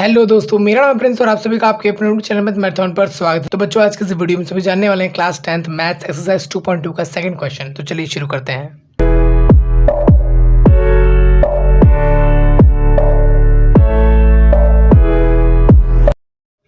Hello दोस्तों, मेरा नाम प्रिंस और आप सभी का आपके अपने यूट्यूब चैनल में मैराथन पर स्वागत है। तो बच्चों, आज के इस वीडियो में सभी जानने वाले हैं क्लास 10th मैथ्स एक्सरसाइज 2.2 का सेकंड क्वेश्चन। तो चलिए शुरू करते हैं।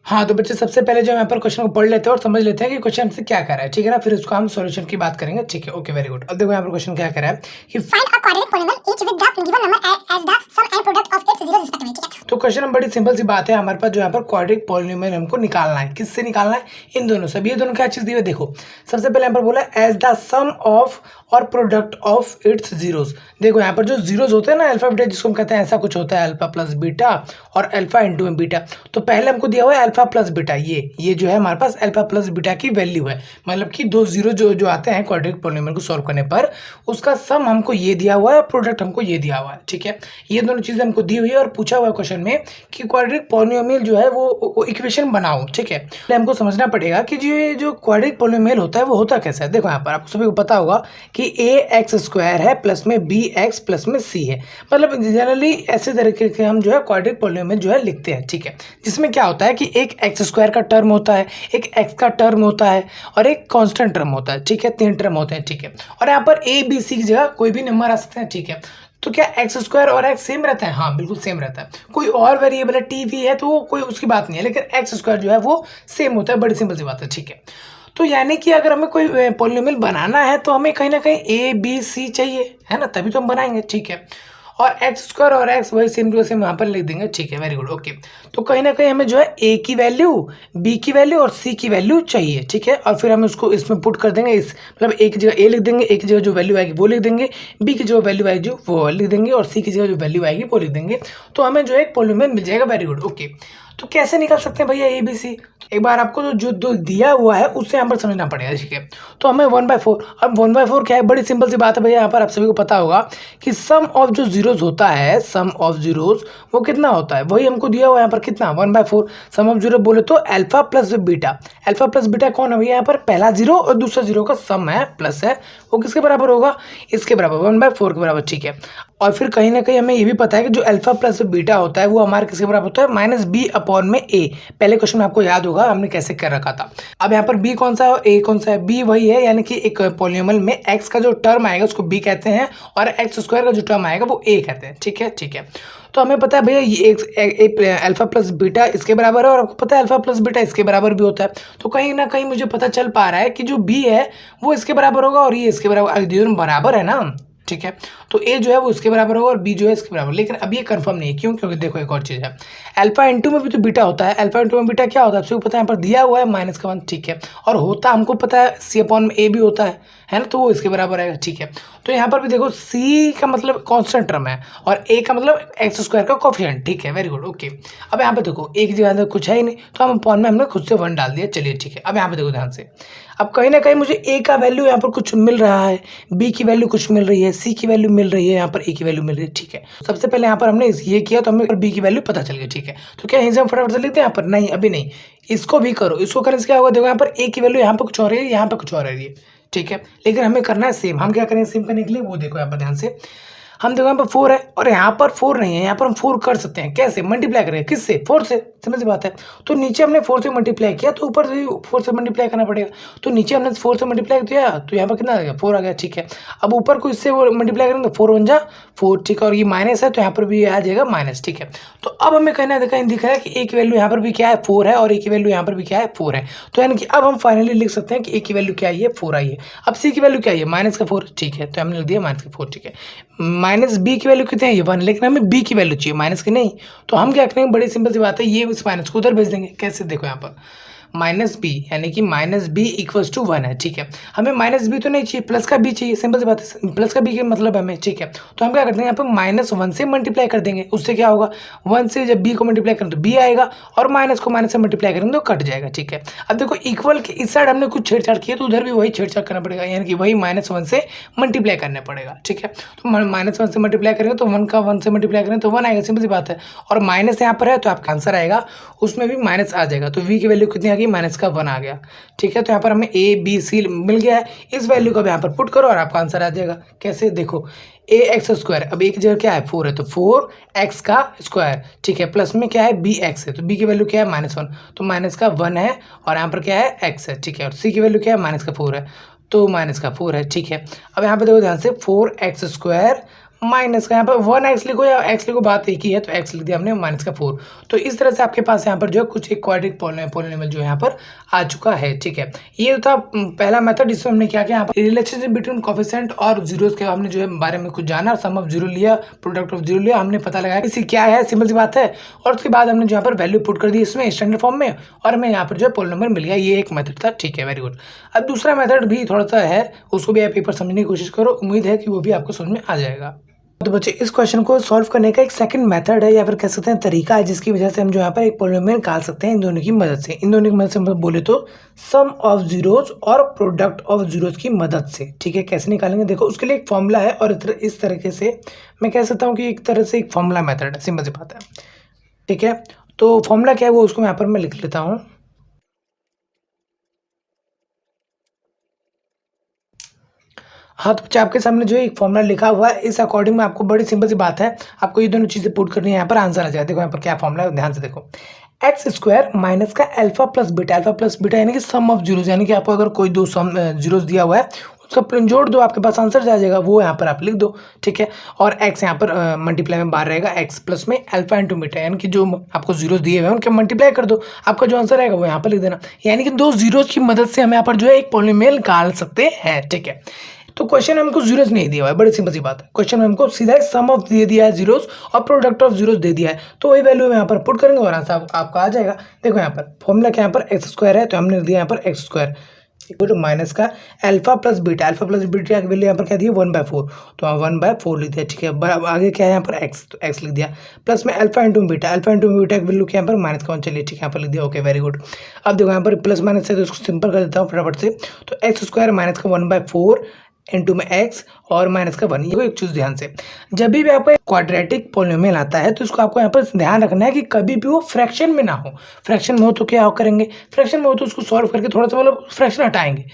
हाँ तो बच्चे, सबसे पहले जो यहाँ पर क्वेश्चन को पढ़ लेते हैं और समझ लेते हैं कि क्वेश्चन से क्या कर रहा है, ठीक है ना। फिर उसको हम सॉल्यूशन की बात करेंगे, ठीक है। Okay, very good. अब देखो यहाँ पर क्वेश्चन क्या कर रहा है कि Find a quadratic polynomial each with the given number as the sum and product of its zeros respectively, ठीक है। तो क्वेश्चन बड़ी सिंपल सी बात है, हमारे पास जो यहाँ पर क्वाड्रेटिक पॉलिनोमियल हमको निकालना है। किससे निकालना है? इन दोनों से। ये दोनों क्या चीज दी है देखो। सबसे पहले यहाँ पर बोला एज द सम ऑफ और प्रोडक्ट ऑफ इट्स जीरोस। देखो यहाँ पर जो जीरोस होते हैं ना, अल्फा बीटा जिसको हम कहते हैं, ऐसा कुछ होता है अल्फा प्लस बीटा और अल्फा इंटू में बीटा। तो पहले हमको दिया हुआ है अल्फा प्लस बीटा, ये जो है हमारे पास अल्फा प्लस बीटा की वैल्यू है। मतलब कि दो जीरो जो आते हैं क्वाड्रेटिक पॉलिनोमियल को सॉल्व करने पर, उसका सम हमको ये दिया हुआ है, प्रोडक्ट हमको ये दिया हुआ है, ठीक है। ये दोनों चीजें हमको दी हुई है और पूछा हुआ है क्वेश्चन में कि क्वाड्रेटिक पॉलिनोमियल जो है वो इक्वेशन बनाओ, ठीक है। तो हमको समझना पड़ेगा कि जो क्वाड्रेटिक पॉलिनोमियल होता है वो होता कैसा है। देखो यहाँ पर आपको सभी को पता होगा कि ए एक्स स्क्वायर है प्लस में बी एक्स प्लस में सी है। मतलब जनरली ऐसे तरीके के हम जो है क्वाड्रेटिक पॉलिनोमियल जो है लिखते हैं, ठीक है। जिसमें क्या होता है कि एक एक्स स्क्वायर का टर्म होता है, एक एक्स का टर्म होता है और एक कांस्टेंट टर्म होता है, ठीक है। 3 टर्म होते हैं, ठीक है। और यहाँ पर ए बी सी की जगह कोई भी नंबर आ सकते हैं, ठीक है। तो क्या एक्स स्क्वायर और एक्स सेम रहता है? हाँ, बिल्कुल सेम रहता है। कोई और वेरिएबल है टी भी है तो वो कोई उसकी बात नहीं है, लेकिन एक्स स्क्वायर जो है वो सेम होता है। बड़ी सिंपल सी बात है, ठीक है। तो यानी कि अगर हमें कोई पॉलिनोमियल बनाना है तो हमें कहीं ना कहीं ए बी सी चाहिए, है ना, तभी तो हम बनाएंगे, ठीक है। और एक्स स्क्वायर और एक्स वही सेम टू सेम यहाँ पर लिख देंगे, ठीक है। Very good, okay. तो कहीं ना कहीं हमें जो है ए की वैल्यू, बी की वैल्यू और सी की वैल्यू चाहिए, ठीक है। और फिर हम उसको इसमें पुट कर देंगे, इस मतलब ए की जगह ए लिख देंगे, ए की जगह जो वैल्यू आएगी वो लिख देंगे, बी की जो वैल्यू आएगी जो वो लिख देंगे और सी की जगह जो वैल्यू आएगी वो लिख देंगे। तो हमें जो है एक पॉलिनोमियल मिल जाएगा। Very good, okay. तो कैसे निकाल सकते हैं भैया ए बी सी? एक बार आपको जो दिया हुआ है उससे यहाँ पर समझना पड़ेगा, ठीक है। तो हमें 1/4, अब 1/4 क्या है? बड़ी सिंपल सी बात है भैया। यहाँ पर आप सभी को पता होगा कि सम ऑफ जो जीरोस होता है, सम ऑफ जीरोस वो कितना होता है? वही हमको दिया हुआ है यहाँ पर, कितना? 1/4। सम ऑफ जीरो बोले तो alpha plus beta. Alpha plus beta कौन है भैया? यहाँ पर पहला जीरो और दूसरा जीरो का सम है, प्लस है, वो किसके बराबर होगा? इसके बराबर, 1/4 के बराबर, ठीक है। और फिर कहीं ना कहीं हमें ये भी पता है कि जो अल्फा प्लस बीटा होता है वो हमारे किसके बराबर होता है? माइनस बी अपॉन में ए। पहले क्वेश्चन में आपको याद होगा हमने कैसे कर रखा था। अब यहाँ पर बी कौन सा है और ए कौन सा है? बी वही है, यानी कि एक पॉलिनोमियल में एक्स का जो टर्म आएगा उसको बी कहते हैं और एक्स स्क्वायर का जो टर्म आएगा वो ए कहते हैं, ठीक है, ठीक है। तो हमें पता है भैया ये अल्फा प्लस बीटा इसके बराबर है और आपको पता है अल्फा प्लस बीटा इसके बराबर भी होता है। तो कहीं ना कहीं मुझे पता चल पा रहा है कि जो बी है वो इसके बराबर होगा और ये इसके बराबर, दोनों बराबर है ना, ठीक है। तो ए जो है वो इसके बराबर होगा और बी जो है इसके बराबर। लेकिन अब ये कंफर्म नहीं है, क्यों? क्योंकि देखो एक और चीज़ है, अल्फा इंटू में भी तो बीटा होता है। अल्फा इंटू में बीटा क्या होता है आपको पता है? यहाँ पर दिया हुआ है -1, ठीक है। और होता हमको पता है सी अपॉन में ए भी होता है ना, तो वो इसके बराबर है, ठीक है। तो यहाँ पर भी देखो सी का मतलब कांस्टेंट टर्म है और ए का मतलब एक्स स्क्वायर का कोफिशिएंट, ठीक है। Very good, okay. अब यहाँ पे देखो एक जगह कुछ है ही नहीं तो हम अपॉन में हमने खुद से 1 डाल दिया, चलिए, ठीक है। अब यहाँ पे देखो ध्यान से, अब कहीं ना कहीं मुझे ए का वैल्यू यहाँ पर कुछ मिल रहा है, बी की वैल्यू कुछ मिल रही है, सी की वैल्यू मिल रही है, यहाँ पर ए की वैल्यू मिल रही है, ठीक है। सबसे पहले यहाँ पर हमने ये किया तो हमें बी की वैल्यू पता चल गई, ठीक है। तो क्या यहीं से हम फटाफट से लिखते हैं? यहाँ पर नहीं, अभी नहीं, इसको भी करो। इसको करने से क्या होगा? देखो यहाँ पर ए की वैल्यू यहाँ पर कुछ और है, यहाँ पर कुछ और है, ठीक है। लेकिन हमें करना है सेम। हम क्या करेंगे सेम करने के लिए? वो देखो यहाँ पर ध्यान से, हम देखो यहाँ पर 4 है और यहाँ पर 4 नहीं है। यहाँ पर हम 4 कर सकते हैं, कैसे? मल्टीप्लाई करेंगे, किससे? 4 से, समझ सी बात है। तो नीचे हमने 4 से मल्टीप्लाई किया तो ऊपर से 4 से मल्टीप्लाई करना पड़ेगा। तो नीचे हमने 4 से मल्टीप्लाई किया तो यहाँ पर कितना आ गया? 4 आ गया, ठीक है। अब ऊपर को इससे वो मल्टीप्लाई करेंगे तो 4 1 जा 4, ठीक है। और ये माइनस है तो यहाँ पर भी आ जाएगा माइनस, ठीक है। तो अब हमें कहना कहीं दिख रहा है कि ए की वैल्यू यहाँ पर भी क्या है? 4 है और ए की वैल्यू यहाँ पर भी क्या है? 4 है। तो यानी कि अब हम फाइनली लिख सकते हैं कि ए की वैल्यू क्या आई है? 4 आई है। अब सी की वैल्यू क्या है? -4, ठीक है। तो हमने लिख दिया -4, ठीक है। माइनस बी की वैल्यू कितनी है? ये 1, लेकिन हमें बी की वैल्यू चाहिए, माइनस की नहीं। तो हम क्या करेंगे? बड़ी सिंपल सी बात है, ये इस माइनस को उधर भेज देंगे। कैसे? देखो यहाँ पर माइनस बी, यानी कि माइनस बी इक्वल्स टू 1 है, ठीक है। हमें माइनस बी तो नहीं चाहिए, प्लस का बी चाहिए। सिंपल सी बात है, प्लस का बी के मतलब हमें, ठीक है। तो हम क्या करते हैं? यहाँ पर -1 से मल्टीप्लाई कर देंगे। उससे क्या होगा? 1 से जब बी को मल्टीप्लाई करें तो बी आएगा और माइनस को माइनस से मल्टीप्लाई करेंगे तो कट जाएगा, ठीक है। अब देखो इक्वल के इस साइड हमने कुछ छेड़छाड़ किया तो उधर भी वही छेड़छाड़ करना पड़ेगा, यानी कि वही -1 से मल्टीप्लाई करना पड़ेगा, ठीक है। तो -1 से मल्टीप्लाई करेंगे तो 1 का 1 से मल्टीप्लाई करेंगे तो 1 आएगा, सिंपल सी बात है। और माइनस यहाँ पर है तो आपका आंसर आएगा उसमें भी माइनस आ जाएगा। तो वी की वैल्यू कितनी आ गई? गई, माइनस का 1 आ गया। ठीक है, तो यहाँ पर हमें ए बी सी मिल गया है। इस वैल्यू को अब यहाँ पर पुट करो और आपका आंसर आ जाएगा। कैसे, देखो ए एक्स स्क्वायर, अब एक जगह क्या है 4 है तो 4x का स्क्वायर, ठीक है, प्लस में क्या है बी एक्स है तो b की वैल्यू क्या है -1, तो माइनस का 1 है और यहाँ पर क्या है x है, ठीक है, और c की वैल्यू क्या है माइनस का 4 है तो माइनस का 4 है। ठीक है, अब यहाँ पे देखो ध्यान से 4x स्क्वायर माइनस का यहाँ पर 1x लिखो या x लिखो, बात एक ही है, तो x लिख दिया हमने माइनस का 4। तो इस तरह से आपके पास यहाँ पर जो है कुछ एक क्वाड्रेटिक पॉलिनोमियल जो यहाँ पर आ चुका है। ठीक है, ये था पहला मेथड जिसमें हमने क्या किया, यहाँ पर रिलेशनशिप बिटवीन कोफिशिएंट और जीरोस के हमने जो है बारे में कुछ जाना, सम ऑफ जीरो लिया, प्रोडक्ट ऑफ जीरो लिया, हमने पता लगाया इसी क्या है, सिंपल सी बात है, और उसके बाद हमने जो यहाँ पर वैल्यू पुट कर दी इसमें स्टैंडर्ड फॉर्म में और हमें यहाँ पर जो है पॉलिनोमियल मिल गया। ये एक मेथड था। ठीक है, वेरी गुड। अब दूसरा मेथड भी थोड़ा सा है, उसको भी आप पेपर समझने की कोशिश करो, उम्मीद है कि वो भी आपको समझ में आ जाएगा। तो बच्चे इस क्वेश्चन को सॉल्व करने का एक सेकंड मेथड है या फिर कह सकते हैं तरीका है, जिसकी वजह से हम जो यहाँ पर एक पॉलिनोमियल निकाल सकते हैं इन दोनों की मदद से। इन दोनों की मदद से हम बोले तो सम ऑफ जीरोस और प्रोडक्ट ऑफ जीरोस की मदद से। ठीक है, कैसे निकालेंगे, देखो उसके लिए एक फॉर्मूला है और इस तरीके से मैं कह सकता हूँ कि एक तरह से एक फॉर्मूला मेथड है, सिंपल सी बात है। ठीक है, तो फॉर्मूला क्या है वो उसको यहाँ पर मैं लिख लेता हूँ। हाँ, तो बच्चे आपके सामने जो है एक फॉर्मूला लिखा हुआ है, इस अकॉर्डिंग में आपको बड़ी सिंपल सी बात है, आपको ये दोनों चीज़ें पुट करनी है, यहाँ पर आंसर आ जाएगा। देखो यहाँ पर क्या फॉर्मूला है, ध्यान से देखो, एक्स स्क्वायर माइनस का अल्फा प्लस बीटा यानी कि सम ऑफ जीरोस, यानी कि आपको अगर कोई दो सम जीरोस दिया हुआ है उसका जोड़ दो, आपके पास आंसर आ जाएगा, वो यहाँ पर आप लिख दो। ठीक है, और x यहाँ पर मल्टीप्लाई में बाहर रहेगा, x प्लस में अल्फा इंटू बीटा, यानी कि जो आपको जीरोस दिए हुए हैं उनके मल्टीप्लाई कर दो, आपका जो आंसर आएगा वो यहाँ पर लिख देना। यानी कि दो जीरोस की मदद से हम यहाँ पर जो है एक पॉलिनोमियल निकाल सकते हैं। ठीक है, तो क्वेश्चन हमको जीरोस नहीं दिया हुआ है, बड़ी सिंपल सी बात है, क्वेश्चन में हमको सीधा सम ऑफ दे दिया है जीरोस और प्रोडक्ट ऑफ जीरोस दे दिया है, तो वही वैल्यू यहाँ पर पुट करेंगे और आंसर आपका आ जाएगा। देखो यहाँ पर फॉर्मूला क्या, यहाँ पर एक्स स्क्वायर है तो हमने दिया यहाँ पर एक्स स्क्वायर माइनस का अल्फा प्लस बीटा की वैल्यू यहाँ पर क्या दी है 1/4, तो 1/4 लिख दिया। ठीक है, आगे क्या है यहाँ पर x, तो x लिख दिया, प्लस में अल्फा इंटू बीटा की वैल्यू क्या यहाँ पर -1, चलिए ठीक है यहाँ पर लिख दिया। Okay, very good. अब देखो यहाँ पर प्लस माइनस है तो इसको सिंपल कर देता हूँ फटाफट से, तो एक्स स्क्वायर माइनस का 1/4 इंटू में x और माइनस का 1। ये एक चीज़ ध्यान से, जब भी आपको एक क्वाड्रेटिक पॉलिनोमियल आता है तो इसको आपको यहाँ पर ध्यान रखना है कि कभी भी वो फ्रैक्शन में ना हो। फ्रैक्शन में हो तो क्या करेंगे, फ्रैक्शन में हो तो उसको सॉल्व करके थोड़ा सा मतलब फ्रैक्शन हटाएंगे,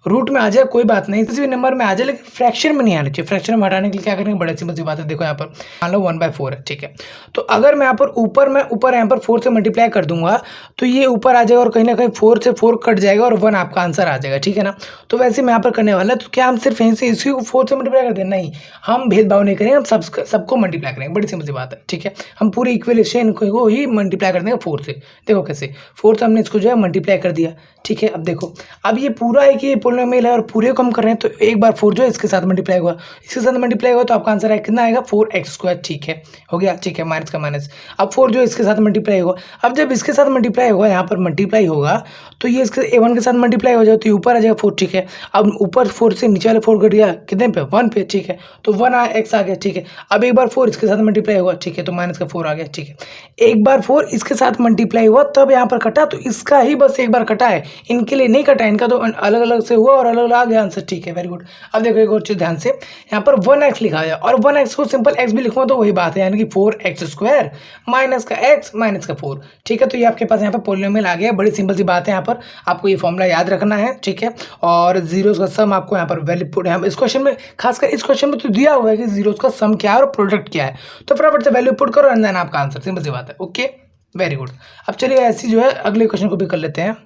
रूट में आ जाए कोई बात नहीं, किसी भी नंबर में आ जाए, लेकिन फ्रैक्शन में नहीं आना चाहिए। फ्रैक्शन में हटाने के लिए क्या करेंगे, बड़े सिंपल सी बात है, देखो यहाँ पर मान लो 1/4 है। ठीक है, तो अगर मैं यहाँ पर ऊपर यहाँ पर 4 से मल्टीप्लाई कर दूंगा तो ये ऊपर आ जाएगा और कहीं ना कहीं 4 से 4 कट जाएगा और 1 आपका आंसर आ जाएगा। ठीक है ना, तो वैसे मैं यहाँ पर करने वाला है, तो क्या हम सिर्फ यहीं से इसी को 4 से मल्टीप्लाई कर दें, नहीं, हम भेदभाव नहीं करेंगे, हम सबको मल्टीप्लाई करेंगे, बड़ी सिंपल सी बात है। ठीक है, हम पूरी इक्वेशन को ही मल्टीप्लाई कर देंगे 4 से। देखो कैसे, 4 से हमने इसको जो है मल्टीप्लाई कर दिया। ठीक है, अब देखो, अब ये पूरा एक ये पॉलिनोमियल है और पूरे को हम कर रहे हैं, तो एक बार 4 जो है इसके साथ मल्टीप्लाई हुआ, इसके साथ मल्टीप्लाई हुआ, तो आपका आंसर आएगा कितना आएगा 4x स्क्वायर। ठीक है, हो गया। ठीक है, माइनस का माइनस, अब 4 जो इसके साथ मल्टीप्लाई होगा, अब जब इसके साथ मल्टीप्लाई होगा, यहाँ पर मल्टीप्लाई होगा तो ये इसके a1 के साथ मल्टीप्लाई हो जाए तो ये ऊपर आ जाएगा 4। ठीक है, अब ऊपर 4 से नीचे वाले 4 कट गया कितने पे, 1 पे। ठीक है, तो 1x आ गया। ठीक है, अब एक बार 4 इसके साथ मल्टीप्लाई हुआ, ठीक है, तो माइनस का 4 आ गया। ठीक है, एक बार 4 इसके साथ मल्टीप्लाई हुआ तब यहाँ पर कटा, तो इसका ही बस एक बार कटा है, इनके लिए नहीं कटा, इनका तो अलग अलग से हुआ और अलग अलग आ गया आंसर। ठीक है, वेरी गुड। अब देखो एक और चीज ध्यान से, यहाँ पर 1x लिखा है और 1x को सिंपल x भी लिखूंगा तो वही बात है, यानी कि 4x स्क्वायर माइनस का x माइनस का 4। ठीक है, तो ये आपके पास यहाँ पर पॉलिनोमियल आ गया, बड़ी सिंपल सी बात है, यहाँ पर आपको ये फॉर्मूला याद रखना है। ठीक है, और जीरोस का सम आपको यहाँ पर वैल्यू पुट है, इस क्वेश्चन में खासकर इस क्वेश्चन में तो दिया हुआ है कि जीरोस का सम क्या है और प्रोडक्ट क्या है, तो फटाफट से वैल्यू पुट करो एंड देन आपका आंसर, सिंपल सी बात है। Okay, very good. अब चलिए ऐसी जो है अगले क्वेश्चन को भी कर लेते हैं।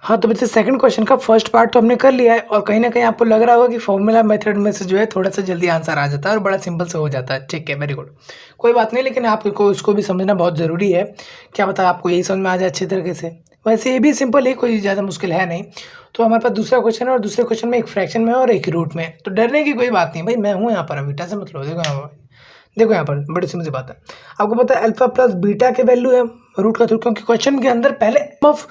हाँ, तो बच्चे सेकंड क्वेश्चन का फर्स्ट पार्ट तो हमने कर लिया है और कहीं ना कहीं आपको लग रहा होगा कि फॉर्मूला मेथड में से जो है थोड़ा सा जल्दी आंसर आ जाता है और बड़ा सिंपल से हो जाता है। ठीक है, वेरी गुड, कोई बात नहीं, लेकिन आपको इसको भी समझना बहुत ज़रूरी है। क्या पता आपको यही समझ में आ जाए अच्छी तरीके से, वैसे ये भी सिंपल है, कोई ज़्यादा मुश्किल है नहीं। तो हमारे पास दूसरा क्वेश्चन है और दूसरे क्वेश्चन में एक फ्रैक्शन में और एक रूट में, तो डरने की कोई बात नहीं भाई, मैं हूँ यहाँ पर, अभी टेंशन मत लो। देखो यहाँ पर बड़ी सिंपल सी बात है, आपको पता है अल्फा प्लस बीटा के वैल्यू है रूट का थ्रू, क्योंकि क्वेश्चन के अंदर पहले सम ऑफ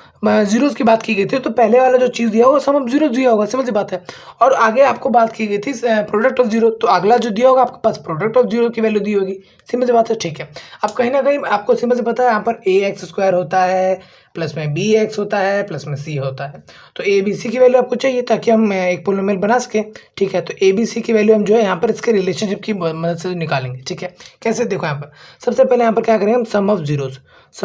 जीरोस की बात की गई थी, तो पहले वाला जो चीज़ दिया होगा सम ऑफ जीरो दिया होगा, सिंपल सी बात है। और आगे आपको बात की गई थी प्रोडक्ट ऑफ जीरो, तो अगला जो दिया होगा आपके पास प्रोडक्ट ऑफ जीरो की वैल्यू दी होगी, सिंपल सी बात है। ठीक है, अब कहीं ना कहीं आपको सिंपल से पता है यहाँ पर ax स्क्वायर होता है, प्लस में bx होता है, प्लस में c होता है, तो a b c की वैल्यू आपको चाहिए ताकि हम एक पॉलिनोमियल बना सकें। ठीक है, तो a b c की वैल्यू हम जो है यहाँ पर इसके रिलेशनशिप की मदद से निकालेंगे। ठीक है, कैसे, देखो यहाँ पर सबसे पहले यहाँ पर क्या करेंगे हम, सम ऑफ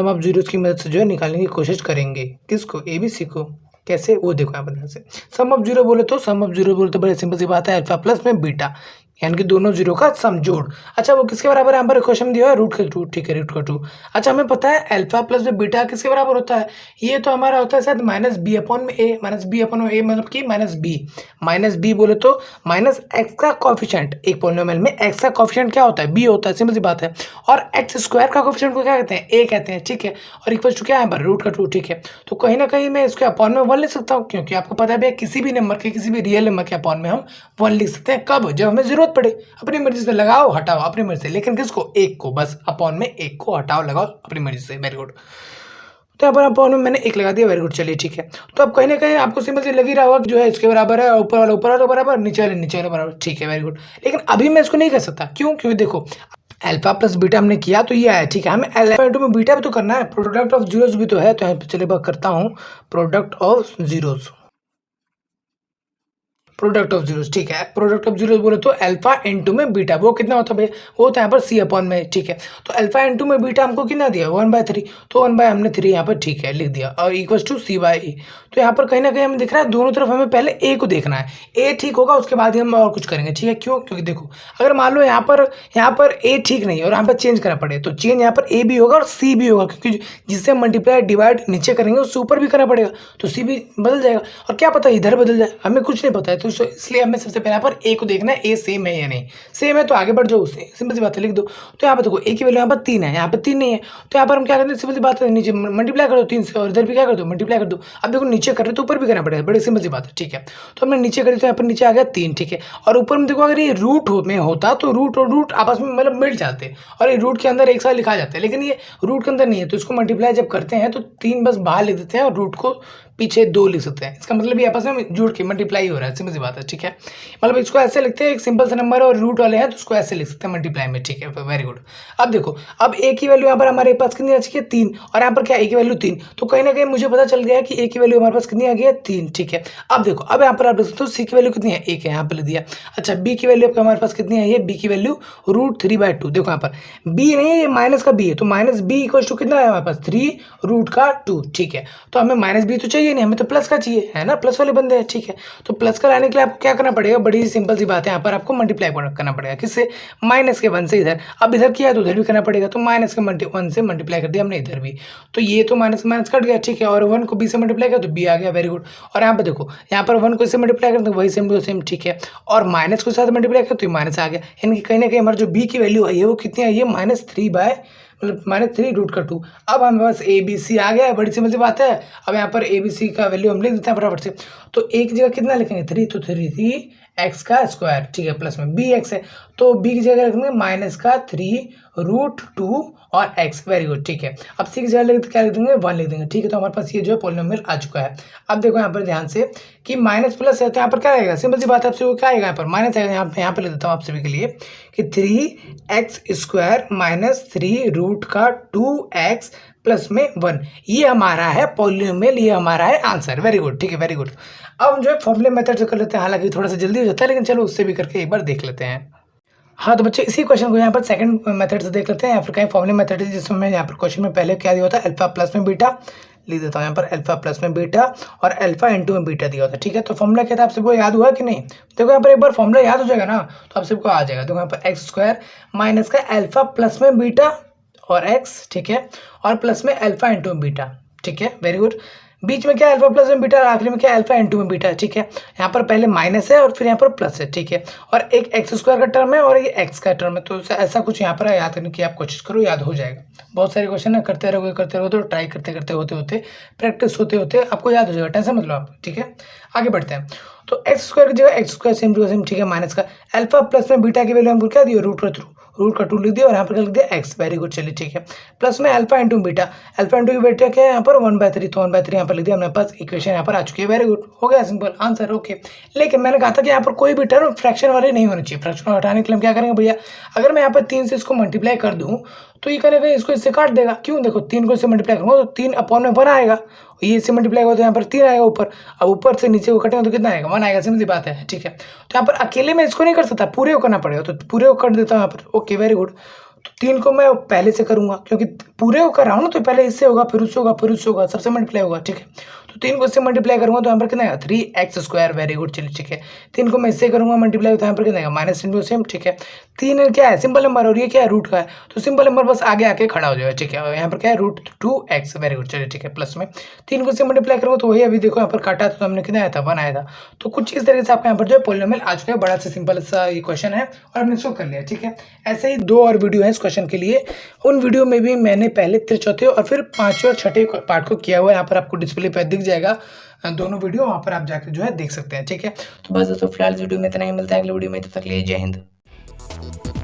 सम ऑफ जीरोस की मदद से जो है निकालने की कोशिश करेंगे। किसको? ABC को। कैसे? वो देखो यहाँ पर ध्यान से। सम ऑफ जीरो बोले तो बड़े सिंपल सी बात है, अल्फा प्लस में बीटा, यानी कि दोनों जीरो का सम जोड़। अच्छा, वो किसके बराबर है? यहाँ पर क्वेश्चन दिया है रूट का 2, ठीक है, रूट का 2। अच्छा, हमें पता है अल्फा प्लस में बीटा किसके बराबर होता है? ये तो हमारा होता है शायद -b अपॉन a, मतलब कि -b बोले तो माइनस एक्स का कॉफिशिएंट। एक पॉलिनोमियल में एक्स का कॉफिशिएंट क्या होता है? b होता है, सिंपल सी बात है। और एक्स स्क्वायर का कॉफिशिएंट को क्या कहते हैं? a कहते हैं, ठीक है। और इक्वल टू क्या है यहाँ पर? रूट का 2, ठीक है। तो कहीं ना कहीं मैं इसके अपॉन में 1 लिख सकता हूँ, क्योंकि आपको पता है भैया किसी भी नंबर के, किसी भी रियल नंबर के अपॉन में हम 1 लिख सकते हैं। कब? जब हमें जरूरत पड़े। अपनी मर्जी से लगाओ हटाओ अपनी मर्जी से, लेकिन किसको? 1 को, बस अपॉन में 1 को हटाओ लगाओ अपनी मर्जी से। Very good. तो यहाँ पर अपॉन में मैंने 1 लगा दिया, वेरी गुड। चलिए ठीक है। तो अब कहीं ना कहीं आपको सिंपल से लग ही रहा होगा कि जो है इसके बराबर है, ऊपर वाला बराबर, नीचे वाले बराबर, ठीक है, वेरी गुड। लेकिन अभी मैं इसको नहीं कर सकता, क्यों? क्योंकि देखो अल्फा प्लस बीटा हमने किया तो ये आया, ठीक है। हमें अल्फा इंटू में बीटा भी तो करना है, प्रोडक्ट ऑफ जीरोस भी तो है। तो यहाँ पे चलिए बात करता हूँ product of zeros, product of zeros, ठीक है। प्रोडक्ट ऑफ जीरोस बोले तो अल्फा इंटू में बीटा, वो कितना होता है भैया? वो होता है यहाँ पर c अपॉन में, ठीक है। तो अल्फा इंटू में बीटा हमको कितना दिया? 1/3, तो 1/, हमने 3 यहाँ पर, ठीक है, लिख दिया। और इक्वल टू c/e। तो यहाँ पर कहीं ना कहीं हमें दिख रहा है दोनों तरफ हमें पहले a को देखना है। a ठीक होगा, उसके बाद ही हम और कुछ करेंगे, ठीक है। क्यों? क्योंकि देखो अगर मान लो यहाँ पर a ठीक नहीं है और यहाँ पर चेंज करना पड़े, तो चेंज यहाँ पर a भी होगा और c भी होगा, क्योंकि जिससे मल्टीप्लाई डिवाइड नीचे करेंगे उससे ऊपर भी करना पड़ेगा, तो c भी बदल जाएगा। और क्या पता इधर बदल जाए, हमें कुछ नहीं पता है। तो इसलिए हमें सबसे पहले यहाँ पर a को देखना है, a सेम है या नहीं। सेम है तो आगे बढ़ जाओ, उससे सिंपल सी बात है, लिख दो। तो यहाँ पर देखो a की वैल्यू यहाँ पर 3 है, यहाँ पर 3 नहीं है, तो यहाँ पर हम क्या करते हैं? सिंपल सी बात है, नीचे मल्टीप्लाई कर दो 3 से, और इधर भी क्या कर दो? मल्टीप्लाई कर दो। अब देखो नीचे कर रहे तो ऊपर भी करना पड़ेगा, बड़ी सिंपल सी बात है, ठीक है। तो हमने नीचे करी तो यहाँ पर नीचे आ गया 3, ठीक है। और ऊपर में देखो अगर ये रूट में होता तो रूट और रूट आपस में मतलब मिल जाते, और ये रूट के अंदर एक साथ लिखा जाता है, लेकिन ये रूट के अंदर नहीं है, तो इसको मल्टीप्लाई जब करते हैं तो 3 बस बाहर लिख देते हैं और रूट को पीछे 2 लिख सकते हैं। इसका मतलब ये आपस में जुड़ के मल्टीप्लाई हो रहा है, सिंपल सी बात है, ठीक है। मतलब इसको ऐसे लिखते हैं, एक सिंपल सा नंबर और रूट वाले हैं तो उसको ऐसे लिख सकते हैं मल्टीप्लाई में, ठीक है, वेरी गुड। अब देखो अब a की वैल्यू यहाँ पर हमारे पास कितनी आ चुकी है? 3, और यहाँ पर क्या a की वैल्यू 3, तो कहीं ना कहीं मुझे पता चल गया है कि a की वैल्यू हमारे पास कितनी आ गई है? 3, ठीक है। अब देखो अब यहाँ पर आप देख सकते हो c की वैल्यू कितनी है? 1 है, यहाँ पर लिख दिया। अच्छा, b की वैल्यू हमारे पास कितनी है? ये b की वैल्यू √3/2। देखो यहाँ पर b नहीं है, ये माइनस का b है, तो माइनस b इक्वल टू कितना है हमारे पास? 3√2, ठीक है। तो हमें -b तो चाहिए नहीं, हमें तो प्लस का चाहिए, है ना, प्लस वाले बंदे हैं, ठीक है। तो प्लस का लाने के लिए आपको क्या करना पड़ेगा? बड़ी सिंपल सी बात है, यहाँ पर आपको मल्टीप्लाई करना पड़ेगा, किससे? माइनस के 1 से इधर। अब इधर किया तो उधर भी करना पड़ेगा, तो माइनस के 1 से मल्टीप्लाई कर दिया हमने इधर भी, तो ये तो माइनस कट गया, ठीक है। और 1 को b से मल्टीप्लाई किया तो b आ गया, वेरी गुड। और यहाँ पर देखो यहाँ पर 1 को इससे मल्टीप्लाई करते वही सेम टू सेम, ठीक है। और माइनस को साथ मल्टीप्लाई किया तो माइनस आ गया, यानी कहीं ना कहीं हमारा जो b की वैल्यू आई है वो कितनी आई है? -3/2। अब हमारे पास ए बी सी आ गया है, बड़ी सिंपल सी बात है। अब यहाँ पर ए बी सी का वैल्यू हम लिख देते हैं फटाफट से। तो एक जगह कितना लिखेंगे? 3, तो 3x², ठीक है, प्लस में bx है, तो b की जगह लिखेंगे -3√2 और x, वेरी गुड, ठीक है। अब c की जगह क्या लिख देंगे? 1 लिख देंगे, ठीक है। तो हमारे पास ये जो है पॉलिनोमियल आ चुका है। अब देखो यहाँ पर ध्यान से कि माइनस प्लस है तो यहाँ पर क्या आएगा? सिंपल सी बात है, आपसे वो क्या आएगा? यहाँ पर माइनस आएगा। यहाँ पर लिख देता हूँ आप सभी के लिए कि 3x² -3√2x प्लस में 1, ये हमारा है पॉलिनोमियल, ये हमारा है आंसर, वेरी गुड, ठीक है, वेरी गुड। अब हम जो है फॉर्मूले मेथड से कर लेते हैं, हालांकि थोड़ा सा जल्दी हो जाता है, लेकिन चलो उससे भी करके एक बार देख लेते हैं। हाँ तो बच्चे इसी क्वेश्चन को यहाँ पर सेकंड मेथड से देख लेते हैं, या फिर कहीं फॉर्मूले मेथड है जिसमें मैं यहाँ पर क्वेश्चन में पहले क्या दिया होता है? अल्फा प्लस में बीटा लिख देता हूँ यहाँ पर, अल्फा प्लस में बीटा और अल्फा इंटू में बीटा दिया होता है, ठीक है। तो फॉर्मूला क्या था आप सबको याद हुआ कि नहीं? देखो यहाँ पर एक बार फॉर्मूला याद हो जाएगा ना तो आप सबको आ जाएगा। देखो यहाँ पर x² माइनस का अल्फा प्लस में बीटा और x, ठीक है, और प्लस में अल्फा इंटू में बीटा, ठीक है, वेरी गुड। बीच में क्या अल्फा प्लस में बीटा, आखिरी में क्या अल्फा इंटू में बीटा, ठीक है। यहाँ पर पहले माइनस है और फिर यहाँ पर प्लस है, ठीक है। और एक x² का टर्म है और ये x का टर्म है, तो ऐसा कुछ यहाँ पर याद करने की आप कोशिश करो, याद हो जाएगा। बहुत सारे क्वेश्चन है, करते रहोगे तो ट्राई करते करते होते प्रैक्टिस होते आपको याद हो जाएगा, टेंशन मत लो आप, ठीक है। आगे बढ़ते हैं। तो x² की जगह x² सेम टू सेम, ठीक है, माइनस का अल्फा प्लस में बीटा की वैल्यू हमको क्या दिया? √2 लिख दिया और यहाँ पर लिख दिया x, वेरी गुड, चलिए ठीक है। प्लस में अल्फा इंटू बीटा की बीटा क्या है यहाँ पर? 1/3, तो 1/3 यहाँ पर लिख दिया, हमारे पास इक्वेशन यहाँ पर आ चुकी है, वेरी गुड, हो गया सिंपल आंसर, ओके। लेकिन मैंने कहा था कि यहाँ पर कोई भी टर्म फ्रैक्शन वाले नहीं होने चाहिए। फ्रैक्शन हटाने के लिए हम क्या करेंगे भैया? अगर मैं यहाँ पर 3 से इसको मल्टीप्लाई कर दूँ तो ये करेगा इसको इससे काट देगा, क्यों? देखो 3 को इससे मल्टीप्लाई करूँगा तो 3 अपॉन में 1 आएगा, ये इससे मल्टीप्लाई होगा तो यहाँ पर 3 आएगा ऊपर। अब ऊपर से नीचे को कटेंगे तो कितना आएगा? 1 आएगा, सिंपल सी बात है, ठीक है। तो यहाँ पर अकेले में इसको नहीं कर सकता, पूरे को करना पड़ेगा, तो पूरे को कर देता हूँ यहाँ पर, ओके, वेरी गुड। तो 3 को मैं पहले से करूँगा क्योंकि पूरे को कर रहा हूँ ना, तो पहले इससे होगा, फिर उससे होगा, फिर उससे होगा, सबसे मल्टीप्लाई होगा, ठीक है। तो 3 को इससे मल्टीप्लाई करूँगा तो यहाँ पर कितना आएगा 3x², वेरी गुड, चलिए ठीक है। 3 को मैं इससे करूँगा मल्टीप्लाई तो यहाँ पर कितना आएगा माइनस इंटू सेम, ठीक है। 3 क्या है, सिंपल नंबर, और ये क्या है, रूट का है, तो सिंपल नंबर बस आगे आके खड़ा हो जाएगा, ठीक है। और यहाँ पर क्या है √2x, वेरी गुड, चलिए ठीक है। प्लस में 3 को इससे मल्टीप्लाई करूँगा तो वही अभी देखो यहाँ पर काटा तो हमने कितना आया था 1 आया था। तो कुछ इस तरीके से आपका यहाँ पर जो है पॉलिनोमियल आ चुका है, बड़ा सा सिंपल सा ये क्वेश्चन है और हमने इसको कर लिया, ठीक है। ऐसे ही 2 और वीडियो है इस क्वेश्चन के लिए, उन वीडियो में भी मैंने पहले चौथे और फिर 5वें और 6ठे पार्ट को किया हुआ है, यहाँ पर आपको डिस्प्ले पर दिख जाएगा दोनों वीडियो, वहाँ पर आप जाकर जो है देख सकते हैं, ठीक है। तो बस दोस्तों फिलहाल इस वीडियो में इतना ही, मिलता है अगले वीडियो में, तब तक के लिए जय हिंद।